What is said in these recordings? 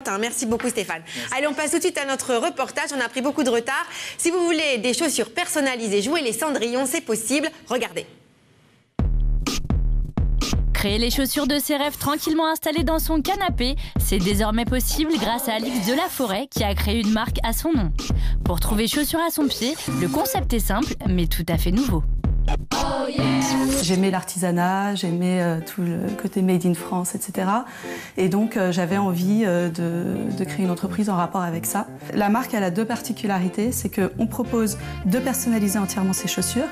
Hein. Merci beaucoup Stéphane. Merci. Allez, on passe tout de suite à notre reportage. On a pris beaucoup de retard. Si vous voulez des chaussures personnalisées, jouer les cendrillons, c'est possible. Regardez. Créer les chaussures de ses rêves tranquillement installées dans son canapé, c'est désormais possible grâce à Alix Delaforêt qui a créé une marque à son nom. Pour trouver chaussures à son pied, le concept est simple mais tout à fait nouveau. Oh yeah. J'aimais l'artisanat, j'aimais tout le côté made in France, etc. Et donc j'avais envie de créer une entreprise en rapport avec ça. La marque elle a deux particularités, c'est qu'on propose de personnaliser entièrement ses chaussures.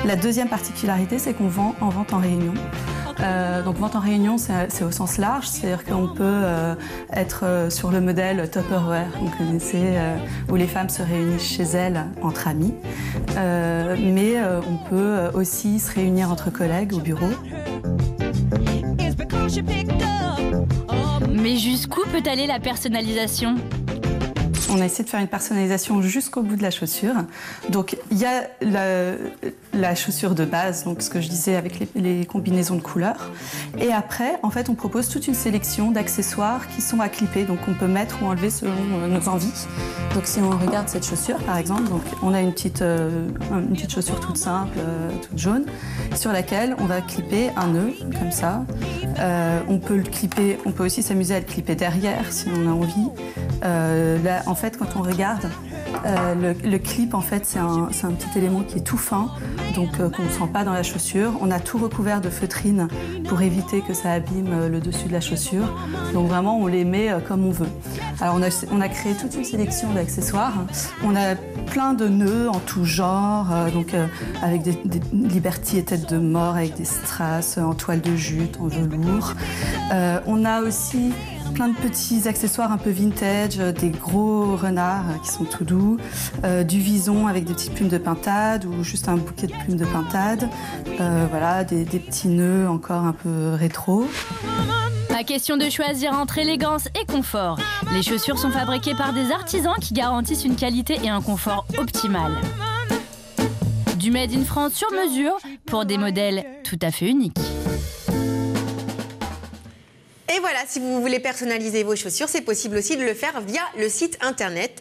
La deuxième particularité, c'est qu'on vend en vente en réunion. Donc vente en réunion, c'est au sens large, c'est-à-dire qu'on peut être sur le modèle Tupperware, vous connaissez, où les femmes se réunissent chez elles entre amis, mais on peut aussi se réunir entre collègues au bureau. Mais jusqu'où peut aller la personnalisation ? On a essayé de faire une personnalisation jusqu'au bout de la chaussure. Donc il y a la chaussure de base, donc ce que je disais avec les combinaisons de couleurs. Et après, en fait, on propose toute une sélection d'accessoires qui sont à clipper, donc on peut mettre ou enlever selon nos envies. Donc si on regarde cette chaussure, par exemple, donc on a une petite chaussure toute simple, toute jaune, sur laquelle on va clipper un nœud, comme ça. On peut le clipper, on peut aussi s'amuser à le clipper derrière si on a envie. Là, en fait, quand on regarde, le clip, en fait, c'est un petit élément qui est tout fin, donc qu'on ne sent pas dans la chaussure. On a tout recouvert de feutrine pour éviter que ça abîme le dessus de la chaussure. Donc vraiment, on les met comme on veut. Alors, on a créé toute une sélection d'accessoires. On a plein de nœuds en tout genre, donc avec des Liberty et têtes de mort, avec des strass en toile de jute, en velours. On a aussi plein de petits accessoires un peu vintage, des gros renards qui sont tout doux, du vison avec des petites plumes de pintade ou juste un bouquet de plumes de pintade, voilà, des petits nœuds encore un peu rétro. Pas question de choisir entre élégance et confort. Les chaussures sont fabriquées par des artisans qui garantissent une qualité et un confort optimal. Du made in France sur mesure pour des modèles tout à fait uniques. Et voilà, si vous voulez personnaliser vos chaussures, c'est possible aussi de le faire via le site internet.